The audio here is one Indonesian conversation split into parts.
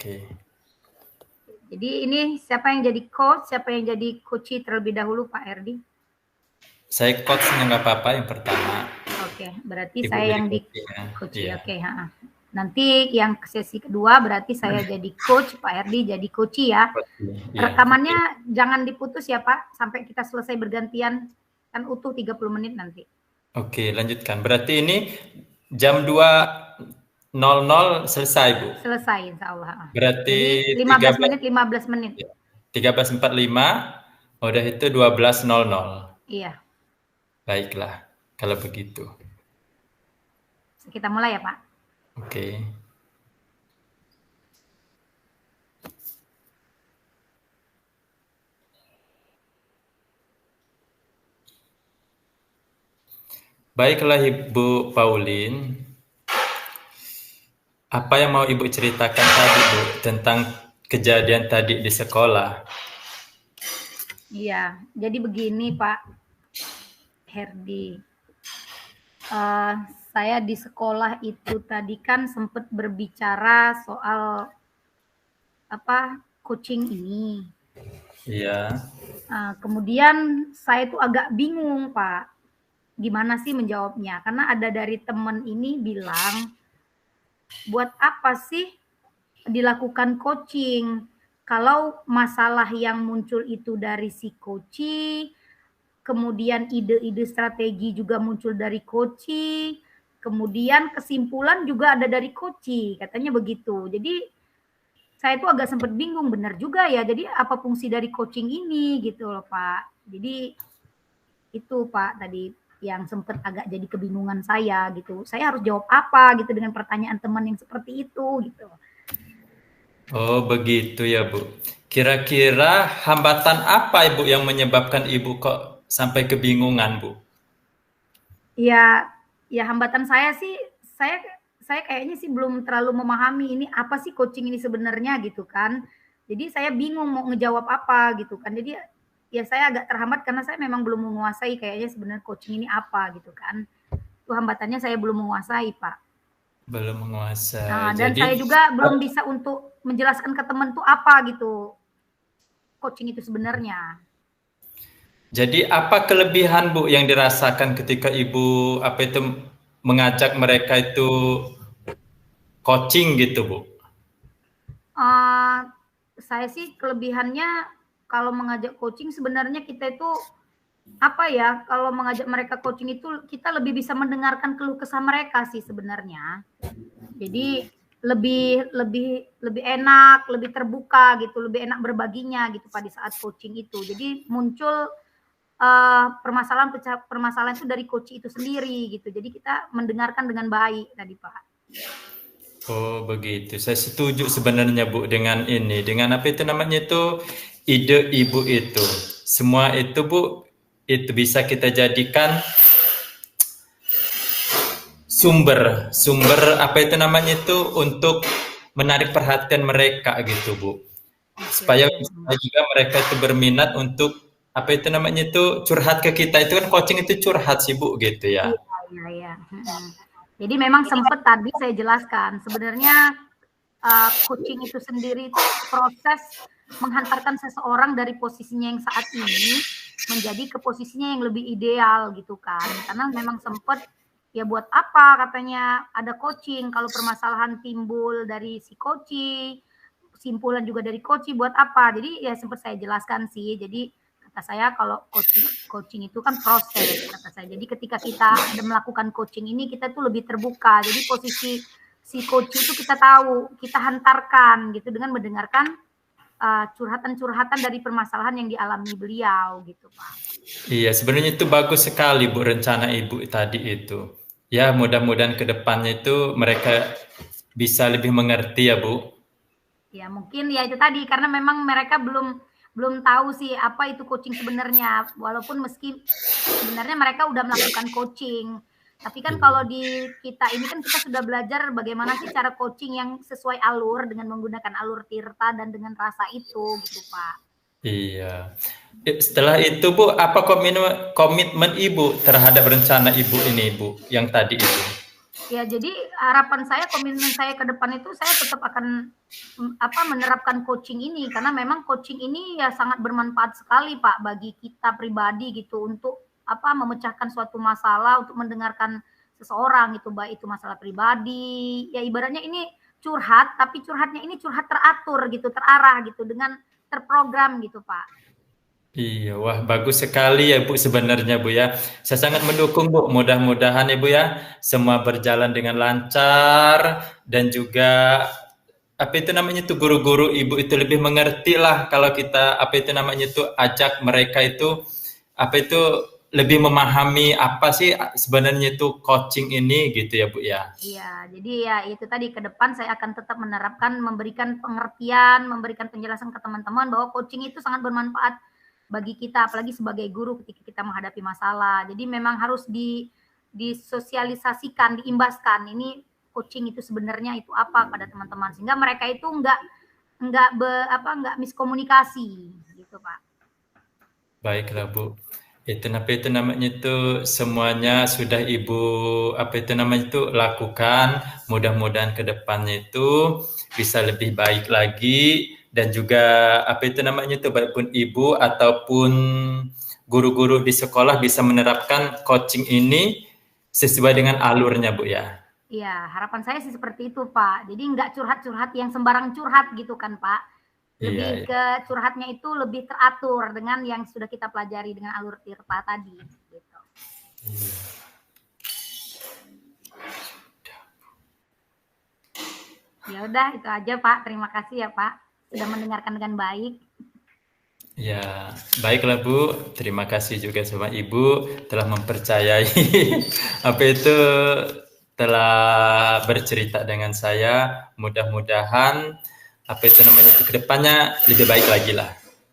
Oke. Jadi ini siapa yang jadi coach, siapa yang jadi coach terlebih dahulu, Pak Herdi? Saya coachnya nggak apa-apa yang pertama. Oke, berarti Ibu saya jadi yang di coachnya. coach. Iya. Oke, nanti yang sesi kedua berarti saya jadi coach, Pak Herdi jadi coach ya. Iya, Rekamannya jangan diputus ya Pak, sampai kita selesai bergantian, kan utuh 30 menit nanti. Oke, lanjutkan. Berarti ini jam 2.00 selesai, Bu? Selesai insya Allah. Berarti Jadi 15 menit, 15 menit. 13.45, udah itu 12.00. Iya. Baiklah, kalau begitu. Kita mulai ya Pak. Oke. Baiklah Ibu Pauline, apa yang mau Ibu ceritakan tadi Bu tentang kejadian tadi di sekolah? Iya, jadi begini Pak Herdi. Saya di sekolah itu tadi kan sempat berbicara soal coaching ini. Iya. Kemudian saya tuh agak bingung Pak, gimana sih menjawabnya? Karena ada dari teman ini bilang, buat apa sih dilakukan coaching? Kalau masalah yang muncul itu dari si coaching, kemudian ide-ide strategi juga muncul dari coaching, kemudian kesimpulan juga ada dari coaching, katanya begitu. Jadi saya tuh agak sempat bingung, benar juga ya. Jadi apa fungsi dari coaching ini gitu loh Pak. Jadi itu Pak tadi yang sempat agak jadi kebingungan saya gitu. Saya harus jawab apa gitu dengan pertanyaan teman yang seperti itu gitu. Oh begitu ya Bu. Kira-kira hambatan apa Ibu yang menyebabkan Ibu kok sampai kebingungan Bu? Ya hambatan saya sih, saya kayaknya sih belum terlalu memahami ini apa sih coaching ini sebenarnya gitu kan. Jadi saya bingung mau ngejawab apa gitu kan. Jadi ya saya agak terhambat karena saya memang belum menguasai kayaknya sebenarnya coaching ini apa gitu kan. Itu hambatannya saya belum menguasai Pak. Belum menguasai. Nah, dan saya juga belum bisa untuk menjelaskan ke teman tuh apa gitu coaching itu sebenarnya. Jadi apa kelebihan Bu yang dirasakan ketika Ibu mengajak mereka itu coaching gitu Bu? Saya sih kelebihannya kalau mengajak coaching sebenarnya kita itu kalau mengajak mereka coaching itu kita lebih bisa mendengarkan keluh kesah mereka sih sebenarnya. Jadi lebih enak, lebih terbuka gitu, lebih enak berbaginya gitu pada saat coaching itu. Jadi muncul permasalahan itu dari coach itu sendiri gitu. Jadi kita mendengarkan dengan baik tadi Pak. Oh begitu. Saya setuju sebenarnya Bu dengan ini, dengan ide Ibu itu. Semua itu Bu itu bisa kita jadikan sumber untuk menarik perhatian mereka gitu Bu. Supaya juga mereka itu berminat untuk curhat ke kita. Itu kan coaching itu curhat sih Bu gitu ya. Iya. Jadi memang sempat tadi saya jelaskan sebenarnya coaching itu sendiri itu proses menghantarkan seseorang dari posisinya yang saat ini menjadi ke posisinya yang lebih ideal gitu kan. Karena memang sempat ya buat apa katanya ada coaching kalau permasalahan timbul dari si coaching, kesimpulan juga dari coaching buat apa. Jadi ya sempat saya jelaskan sih. Jadi kata saya kalau coaching itu kan proses kata saya. Jadi ketika kita ada melakukan coaching ini kita tuh lebih terbuka. Jadi posisi si coach itu kita tahu, kita hantarkan gitu dengan mendengarkan curhatan-curhatan dari permasalahan yang dialami beliau gitu Pak. Iya, sebenarnya itu bagus sekali Bu rencana Ibu tadi itu. Ya, mudah-mudahan ke depannya itu mereka bisa lebih mengerti ya Bu. Ya mungkin ya itu tadi karena memang mereka belum tahu sih apa itu coaching sebenarnya. Walaupun meski sebenarnya mereka udah melakukan coaching. Tapi kan kalau di kita ini kan kita sudah belajar bagaimana sih cara coaching yang sesuai alur dengan menggunakan alur Tirta dan dengan rasa itu gitu Pak. Iya. Setelah itu Bu, apa komitmen Ibu terhadap rencana Ibu ini Bu yang tadi itu? Ya, jadi harapan saya, komitmen saya ke depan itu saya tetap akan menerapkan coaching ini karena memang coaching ini ya sangat bermanfaat sekali Pak bagi kita pribadi gitu untuk memecahkan suatu masalah, untuk mendengarkan seseorang itu, baik itu masalah pribadi, ya ibaratnya ini curhat, tapi curhatnya ini curhat teratur gitu, terarah gitu, dengan terprogram gitu Pak. Iya, wah bagus sekali ya Bu sebenarnya Bu ya. Saya sangat mendukung Bu. Mudah-mudahan ya Bu ya semua berjalan dengan lancar dan juga apa itu namanya tuh guru-guru Ibu itu lebih mengerti lah kalau kita apa itu namanya tuh ajak mereka itu apa itu lebih memahami apa sih sebenarnya itu coaching ini gitu ya Bu ya. Iya, jadi ya itu tadi ke depan saya akan tetap menerapkan, memberikan pengertian, memberikan penjelasan ke teman-teman bahwa coaching itu sangat bermanfaat bagi kita, apalagi sebagai guru ketika kita menghadapi masalah. Jadi memang harus disosialisasikan, diimbaskan. Ini coaching itu sebenarnya itu apa pada teman-teman sehingga mereka itu nggak miskomunikasi gitu Pak. Baiklah Bu. Itu namanya itu semuanya sudah Ibu apa itu namanya itu lakukan. Mudah-mudahan ke depannya itu bisa lebih baik lagi dan juga apa itu namanya itu baik pun Ibu ataupun guru-guru di sekolah bisa menerapkan coaching ini sesuai dengan alurnya Bu ya. Iya, harapan saya sih seperti itu Pak. Jadi nggak curhat-curhat yang sembarang curhat gitu kan Pak. Iya, Lebih iya. ke curhatnya itu lebih teratur dengan yang sudah kita pelajari dengan alur tirta tadi gitu. Iya. Ya udah itu aja Pak. Terima kasih ya Pak sudah mendengarkan dengan baik. Ya, baiklah Bu. Terima kasih juga sama Ibu telah mempercayai apa itu telah bercerita dengan saya. Mudah-mudahan apa itu namanya itu kedepannya lebih baik lagi lah.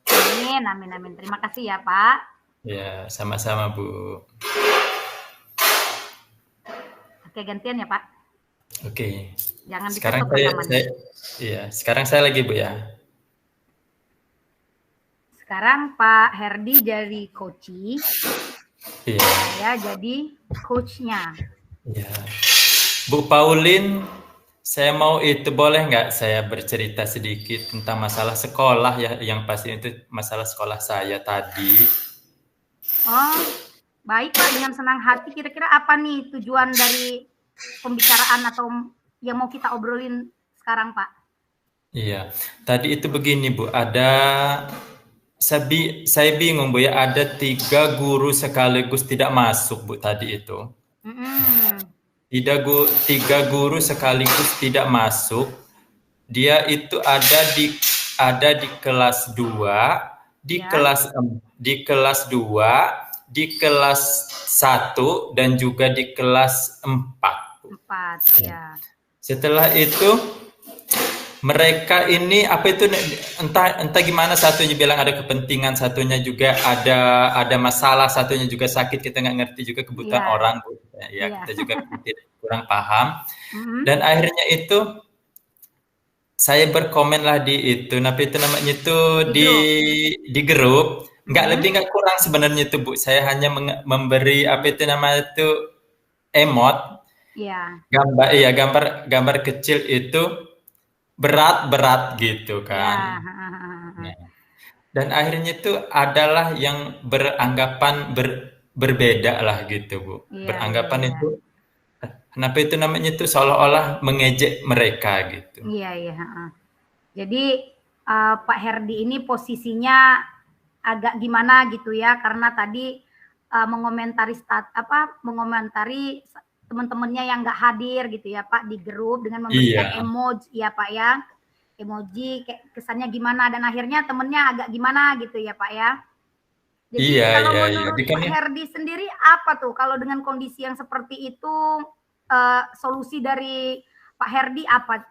Amin, amin, amin. Terima kasih ya Pak. Ya, sama-sama Bu. Oke, gantian ya Pak. Oke. Jangan Sekarang ditutup rekamannya. sekarang saya lagi Bu ya. Sekarang Pak Herdi jadi coachee. Iya. Saya jadi coachnya. Iya. Bu Paulin, saya mau itu boleh nggak saya bercerita sedikit tentang masalah sekolah ya, yang pasti itu masalah sekolah saya tadi. Oh, baik Pak, dengan senang hati. Kira-kira apa nih tujuan dari pembicaraan atau yang mau kita obrolin sekarang Pak? Iya, tadi itu begini Bu, saya bingung Bu ya, ada 3 guru sekaligus tidak masuk Bu tadi itu. Mm-mm. 3 guru sekaligus tidak masuk. Dia itu ada di kelas 2, di Ya. kelas di kelas 2, di kelas 1 dan juga di kelas 4. 4, ya. Setelah itu mereka ini apa itu entah gimana, satunya bilang ada kepentingan, satunya juga ada masalah, satunya juga sakit, kita nggak ngerti juga kebutuhan Iya. orang Bu. Ya, Iya. kita juga kurang paham. Mm-mm. Dan akhirnya itu saya berkomen lah di itu, tapi itu namanya itu di grup, lebih nggak kurang sebenarnya itu Bu. Saya hanya memberi apa itu namanya itu emot, Iya. gambar kecil itu berat gitu Ya. kan. Nah, dan akhirnya itu adalah yang beranggapan berbeda lah gitu Bu. Iya, Beranggapan iya. itu kenapa itu namanya itu seolah-olah mengejek mereka gitu. Iya, iya. Jadi Pak Herdi ini posisinya agak gimana gitu ya, karena tadi mengomentari teman-temannya yang nggak hadir gitu ya Pak di grup dengan memberikan Iya. emoji ya Pak ya, emoji kayak kesannya gimana, dan akhirnya temennya agak gimana gitu ya Pak ya. Jadi Iya, kalau iya, iya. menurut Pak Herdi sendiri apa tuh kalau dengan kondisi yang seperti itu, solusi dari Pak Herdi apa?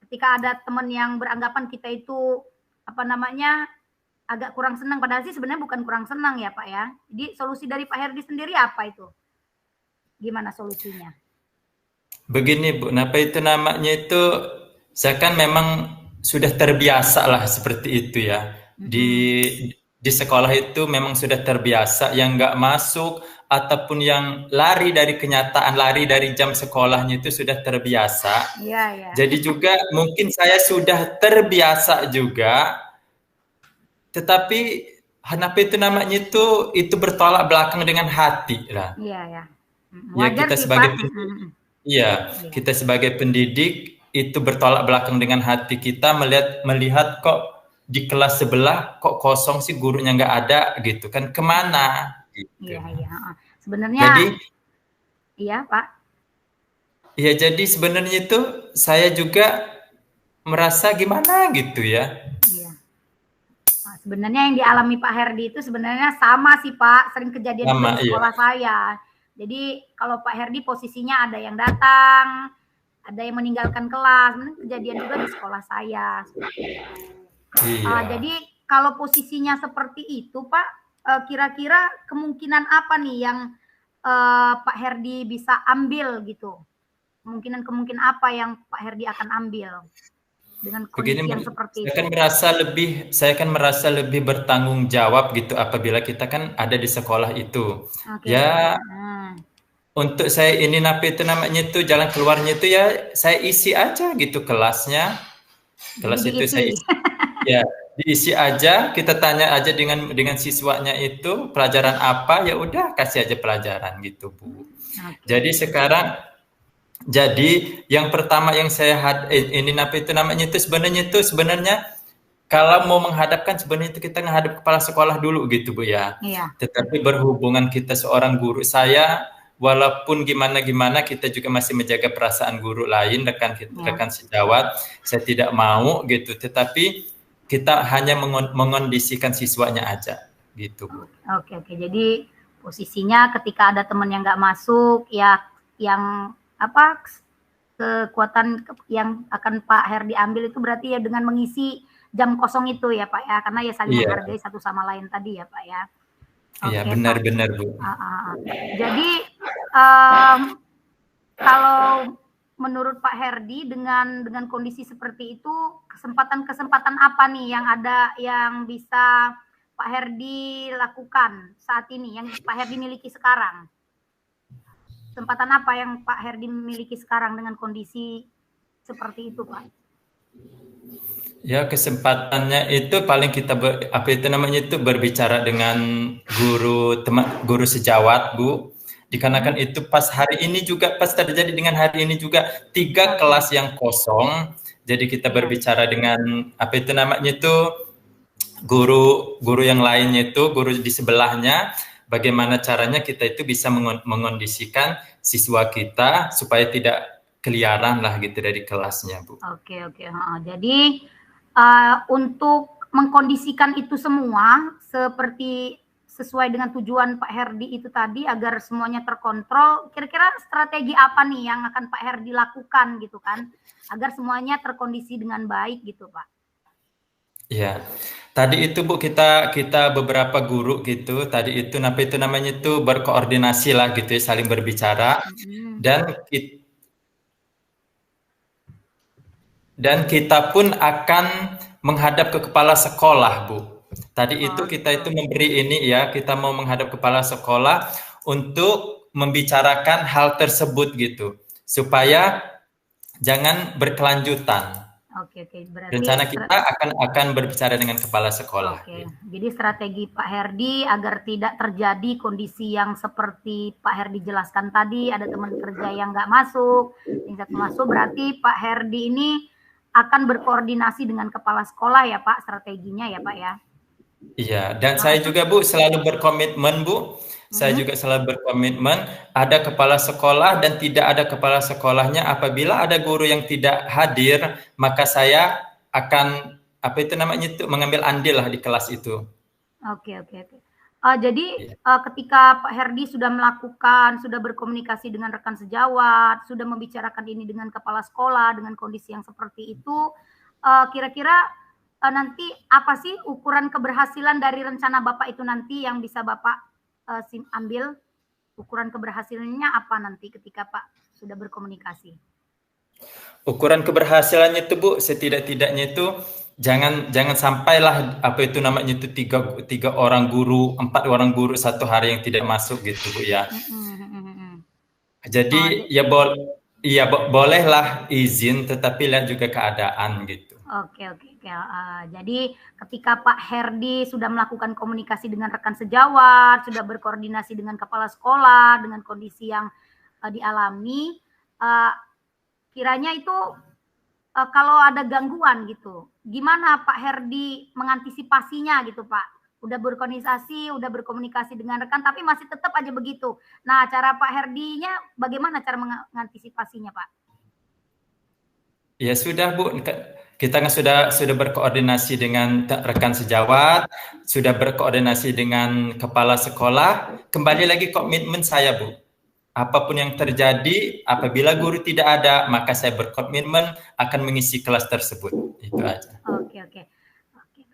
Ketika ada teman yang beranggapan kita itu agak kurang senang, padahal sih sebenarnya bukan kurang senang ya Pak ya. Jadi solusi dari Pak Herdi sendiri apa itu? Gimana solusinya? Begini Bu, apa itu namanya itu, saya kan memang sudah terbiasa lah seperti itu ya. Di sekolah itu memang sudah terbiasa yang nggak masuk ataupun yang lari dari kenyataan, lari dari jam sekolahnya itu sudah terbiasa. Iya. Jadi juga mungkin saya sudah terbiasa juga, tetapi apa itu namanya itu bertolak belakang dengan hati lah. Iya. Ya Wajar sih Pak. iya, kita sebagai pendidik itu bertolak belakang dengan hati kita melihat kok di kelas sebelah kok kosong sih, gurunya nggak ada gitu kan, kemana gitu. Iya. Sebenarnya Jadi iya Pak. ya jadi sebenarnya itu saya juga merasa gimana gitu ya. Iya. Nah, sebenarnya yang dialami Pak Herdi itu sebenarnya sama sih Pak, sering kejadian juga di sekolah saya. Jadi kalau Pak Herdi posisinya ada yang datang, ada yang meninggalkan kelas, kejadian juga di sekolah saya. Iya. Jadi kalau posisinya seperti itu Pak, kira-kira kemungkinan apa nih yang Pak Herdi bisa ambil gitu? Kemungkinan apa yang Pak Herdi akan ambil dengan kondisi yang seperti itu? Saya kan merasa lebih bertanggung jawab gitu apabila kita kan ada di sekolah itu. Ya, untuk saya ini itu namanya itu jalan keluarnya itu ya saya isi aja gitu kelasnya. Kelas itu saya isi. Ya, diisi aja, kita tanya aja dengan siswanya itu pelajaran apa, ya udah kasih aja pelajaran gitu, Bu. Jadi sekarang yang pertama yang saya ini itu namanya itu sebenarnya kalau mau menghadapkan sebenarnya itu kita menghadap kepala sekolah dulu gitu, Bu ya. Iya. Tetapi berhubungan kita seorang guru, saya walaupun gimana kita juga masih menjaga perasaan guru lain, rekan sejawat, saya tidak mau gitu, tetapi kita hanya mengondisikan siswanya aja gitu, Bu. Oke. Jadi posisinya ketika ada teman yang nggak masuk, ya yang apa kekuatan yang akan Pak Herdi ambil itu berarti ya dengan mengisi jam kosong itu ya Pak ya, karena ya saling menghargai satu sama lain tadi ya Pak ya. Iya, benar-benar Bu. Jadi kalau menurut Pak Herdi dengan kondisi seperti itu, kesempatan apa nih yang ada yang bisa Pak Herdi lakukan saat ini, yang Pak Herdi miliki sekarang? Kesempatan apa yang Pak Herdi miliki sekarang dengan kondisi seperti itu, Pak? Ya, kesempatannya itu paling kita berbicara dengan guru sejawat, Bu. Dikarenakan itu pas terjadi dengan hari ini juga 3 kelas yang kosong. Jadi kita berbicara dengan guru yang lainnya itu, guru di sebelahnya, bagaimana caranya kita itu bisa mengondisikan siswa kita supaya tidak keliaran lah gitu dari kelasnya, Bu. Oke. Jadi untuk mengkondisikan itu semua sesuai dengan tujuan Pak Herdi itu tadi agar semuanya terkontrol, kira-kira strategi apa nih yang akan Pak Herdi lakukan gitu kan, agar semuanya terkondisi dengan baik gitu Pak? Ya, tadi itu Bu kita beberapa guru gitu, tadi itu namanya itu berkoordinasi lah gitu ya, saling berbicara dan kita pun akan menghadap ke kepala sekolah, Bu. Tadi itu kita itu memberi kita mau menghadap kepala sekolah untuk membicarakan hal tersebut gitu, supaya jangan berkelanjutan. Oke. Berarti rencana kita akan berbicara dengan kepala sekolah. Oke. Jadi strategi Pak Herdi agar tidak terjadi kondisi yang seperti Pak Herdi jelaskan tadi, ada teman kerja yang nggak masuk, tingkat masuk, berarti Pak Herdi ini akan berkoordinasi dengan kepala sekolah ya Pak, strateginya ya Pak ya? Iya, dan saya juga Bu selalu berkomitmen Bu, saya juga selalu berkomitmen ada kepala sekolah dan tidak ada kepala sekolahnya, apabila ada guru yang tidak hadir, maka saya akan mengambil andil lah di kelas itu. Oke. Jadi ketika Pak Herdi sudah berkomunikasi dengan rekan sejawat, sudah membicarakan ini dengan kepala sekolah dengan kondisi yang seperti itu, kira-kira nanti apa sih ukuran keberhasilan dari rencana Bapak itu nanti yang bisa Bapak ambil? Ukuran keberhasilannya apa nanti ketika Pak sudah berkomunikasi? Ukuran keberhasilannya itu Bu, setidak-tidaknya itu jangan sampailah apa itu namanya itu tiga orang guru, 4 orang guru satu hari yang tidak masuk gitu Bu ya. Oh, Jadi ya bolehlah izin, tetapi lihat juga keadaan gitu. Oke. Jadi ketika Pak Herdi sudah melakukan komunikasi dengan rekan sejawat, sudah berkoordinasi dengan kepala sekolah, dengan kondisi yang dialami, kiranya itu kalau ada gangguan gitu, gimana Pak Herdi mengantisipasinya gitu Pak? Udah berkomunikasi dengan rekan, tapi masih tetap aja begitu. Nah, cara Pak Herdinya bagaimana cara mengantisipasinya Pak? Ya sudah Bu, kita kan sudah berkoordinasi dengan rekan sejawat, sudah berkoordinasi dengan kepala sekolah, kembali lagi komitmen saya Bu. Apapun yang terjadi, apabila guru tidak ada, maka saya berkomitmen akan mengisi kelas tersebut. Itu aja. Oke.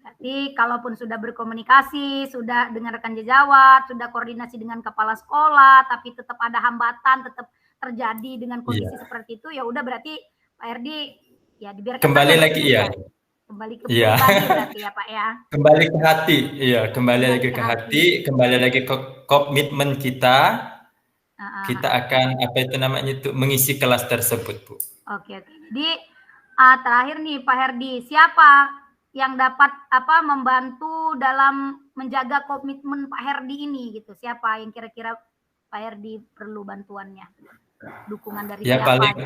Berarti kalaupun sudah berkomunikasi, sudah dengan rekan sejawat, sudah koordinasi dengan kepala sekolah, tapi tetap ada hambatan, tetap terjadi dengan kondisi seperti itu, ya udah berarti Pak Herdi ya dibiarkan kembali saja lagi ya. Kembali ke pribadi berarti ya Pak ya. Kembali ke hati, iya, kembali lagi ke hati, kembali lagi ke komitmen kita. Kita akan apa itu namanya itu mengisi kelas tersebut, Bu. Oke. Jadi terakhir nih Pak Herdi, siapa yang dapat membantu dalam menjaga komitmen Pak Herdi ini gitu? Siapa yang kira-kira Pak Herdi perlu bantuannya? Dukungan dari Ya siapa? paling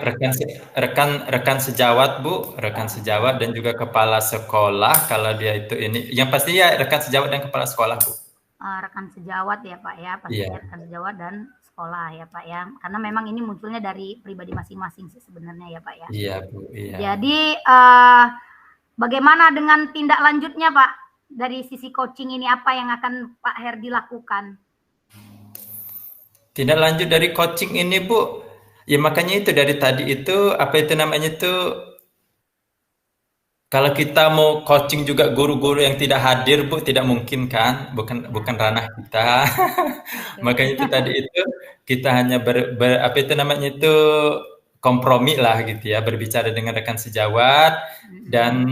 rekan sejawat Bu, rekan sejawat dan juga kepala sekolah kalau dia itu ini. Yang pasti ya rekan sejawat dan kepala sekolah, Bu. Rekan sejawat ya Pak ya, pastinya rekan sejawat dan sekolah ya Pak ya. Karena memang ini munculnya dari pribadi masing-masing sih sebenarnya ya Pak ya. Iya Bu, iya. Jadi bagaimana dengan tindak lanjutnya Pak? Dari sisi coaching ini apa yang akan Pak Herdi lakukan? Tindak lanjut dari coaching ini Bu, ya makanya itu dari tadi itu apa itu namanya itu kalau kita mau coaching juga guru-guru yang tidak hadir Bu, tidak mungkin kan, bukan ranah kita. Makanya itu tadi itu kita hanya apa itu namanya itu kompromi lah gitu ya, berbicara dengan rekan sejawat dan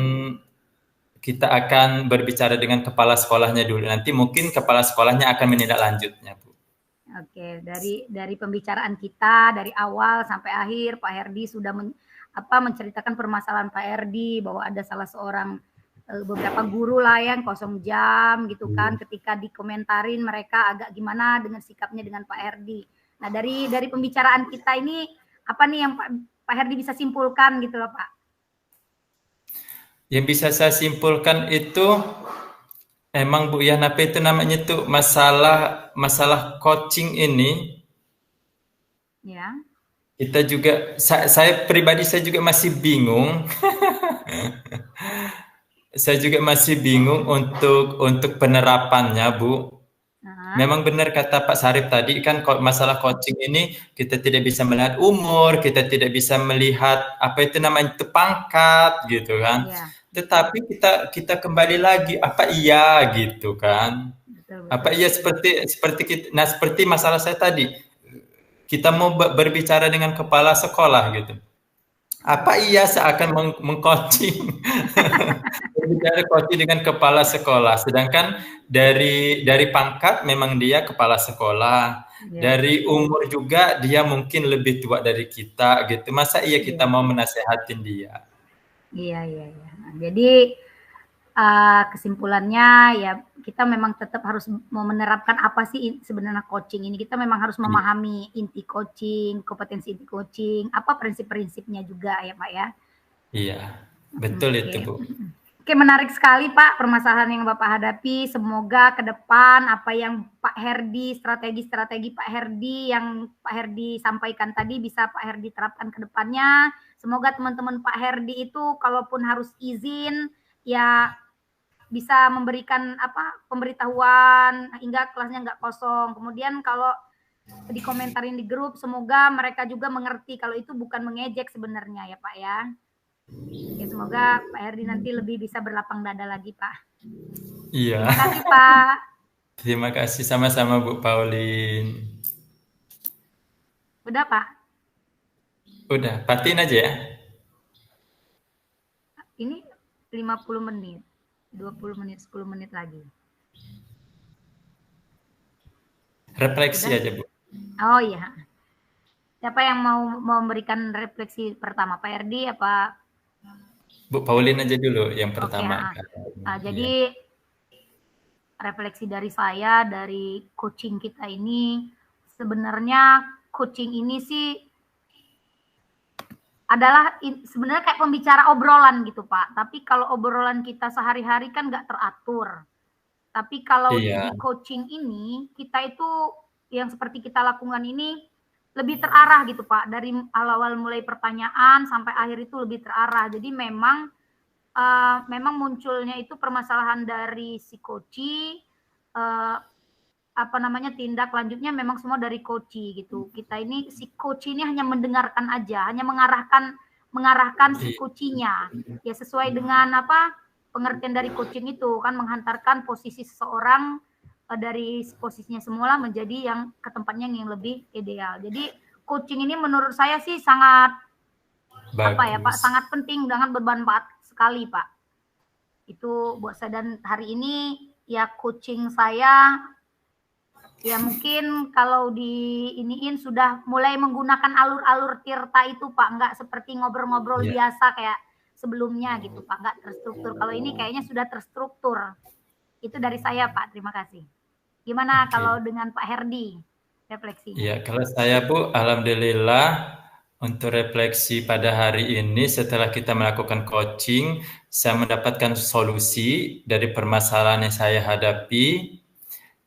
kita akan berbicara dengan kepala sekolahnya dulu. Nanti mungkin kepala sekolahnya akan menindaklanjutnya, Bu. Oke, dari pembicaraan kita dari awal sampai akhir Pak Herdi sudah menceritakan permasalahan Pak Herdi bahwa ada salah seorang beberapa guru lah yang kosong jam gitu kan, ketika dikomentarin mereka agak gimana dengan sikapnya dengan Pak Herdi. Nah, dari pembicaraan kita ini apa nih yang Pak Herdi bisa simpulkan gitu loh Pak? Yang bisa saya simpulkan itu emang Bu ya, apa itu namanya tuh masalah coaching ini. Ya. Kita juga saya pribadi saya juga masih bingung. Saya juga masih bingung untuk penerapannya, Bu. Memang benar kata Pak Sarip tadi kan masalah coaching ini kita tidak bisa melihat umur, kita tidak bisa melihat apa itu namanya itu pangkat gitu kan. Ya. Tetapi kita kembali lagi apa iya gitu kan. Betul. Apa iya seperti kita, nah seperti masalah saya tadi. Kita mau berbicara dengan kepala sekolah gitu. Apa iya seakan mengcoaching berbicara coaching dengan kepala sekolah, sedangkan dari pangkat memang dia kepala sekolah, dari umur juga dia mungkin lebih tua dari kita gitu. Masa iya kita mau menasehatin dia? Iya. Jadi kesimpulannya ya kita memang tetap harus mau menerapkan apa sih sebenarnya coaching ini. Kita memang harus memahami inti coaching, kompetensi inti coaching, apa prinsip-prinsipnya juga ya Pak ya. Iya, betul itu Bu. Oke, menarik sekali Pak permasalahan yang Bapak hadapi. Semoga ke depan apa yang Pak Herdi, strategi-strategi Pak Herdi yang Pak Herdi sampaikan tadi bisa Pak Herdi terapkan ke depannya. Semoga teman-teman Pak Herdi itu kalaupun harus izin ya bisa memberikan pemberitahuan hingga kelasnya nggak kosong. Kemudian kalau dikomentarin di grup, semoga mereka juga mengerti kalau itu bukan mengejek sebenarnya ya Pak ya. Ya, semoga Pak Herdi nanti lebih bisa berlapang dada lagi Pak. Iya. Terima kasih Pak. Terima kasih sama-sama Bu Pauline. Udah Pak? Udah, patiin aja ya. Ini 50 menit. 20 menit, 10 menit lagi. Refleksi Sudah? aja, Bu. Oh iya. Siapa yang mau memberikan refleksi pertama? Pak Erdi apa? Bu Pauline aja dulu yang Oke, pertama. Iya. jadi refleksi dari saya, dari coaching kita ini, sebenarnya coaching ini sih adalah sebenarnya kayak pembicara obrolan gitu Pak. Tapi kalau obrolan kita sehari-hari kan nggak teratur. Tapi kalau Iya. di coaching ini, kita itu yang seperti kita lakukan ini lebih terarah gitu Pak. Dari awal-awal mulai pertanyaan sampai akhir itu lebih terarah. Jadi memang munculnya itu permasalahan dari si coachee, tindak lanjutnya memang semua dari coachee gitu. Kita ini si coachee ini hanya mendengarkan aja, hanya mengarahkan si coachee-nya. Ya sesuai dengan pengertian dari coaching itu kan menghantarkan posisi seseorang dari posisinya semula menjadi yang ke tempatnya yang lebih ideal. Jadi coaching ini menurut saya sih sangat Pak, sangat penting dengan bermanfaat sekali Pak. Itu buat saya dan hari ini ya coaching saya ya mungkin kalau di iniin sudah mulai menggunakan alur-alur tirta itu Pak, nggak seperti ngobrol-ngobrol biasa kayak sebelumnya gitu Pak, nggak terstruktur. Kalau ini kayaknya sudah terstruktur. Itu dari saya Pak, terima kasih. Gimana kalau dengan Pak Herdi refleksinya? Ya, kalau saya Bu, alhamdulillah untuk refleksi pada hari ini setelah kita melakukan coaching, saya mendapatkan solusi dari permasalahan yang saya hadapi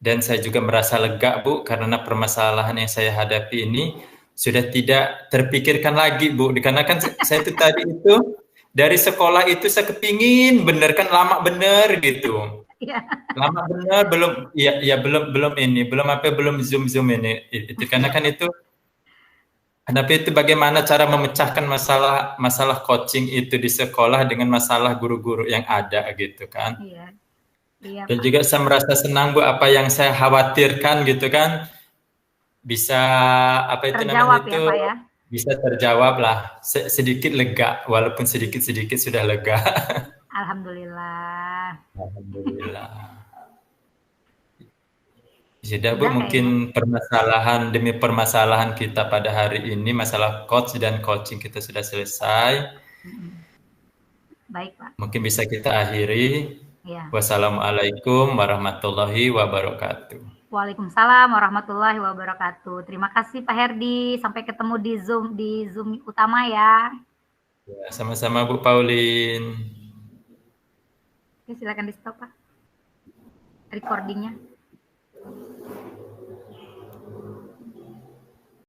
dan saya juga merasa lega Bu karena permasalahan yang saya hadapi ini sudah tidak terpikirkan lagi Bu, dikarenakan saya itu tadi itu dari sekolah itu saya kepingin bener kan lama bener gitu. Iya. Lama bener belum zoom ini itu karena kan itu tapi itu bagaimana cara memecahkan masalah coaching itu di sekolah dengan masalah guru-guru yang ada gitu kan. Iya. Iya, Dan Pak. juga saya merasa senang Bu apa yang saya khawatirkan gitu kan bisa Terjawab ya, Pak ya. bisa terjawab lah sedikit lega walaupun sedikit sudah lega. Alhamdulillah. Alhamdulillah. Sudah Bu, Sudah kayaknya. mungkin permasalahan demi permasalahan kita pada hari ini, masalah coach dan coaching kita sudah selesai. Baik, Pak. Mungkin bisa kita akhiri. Ya. Wassalamualaikum warahmatullahi wabarakatuh. Waalaikumsalam warahmatullahi wabarakatuh. Terima kasih Pak Herdi. Sampai ketemu di Zoom utama ya. Ya, sama-sama Bu Pauline. Oke, silakan di stop Pak. Recordingnya.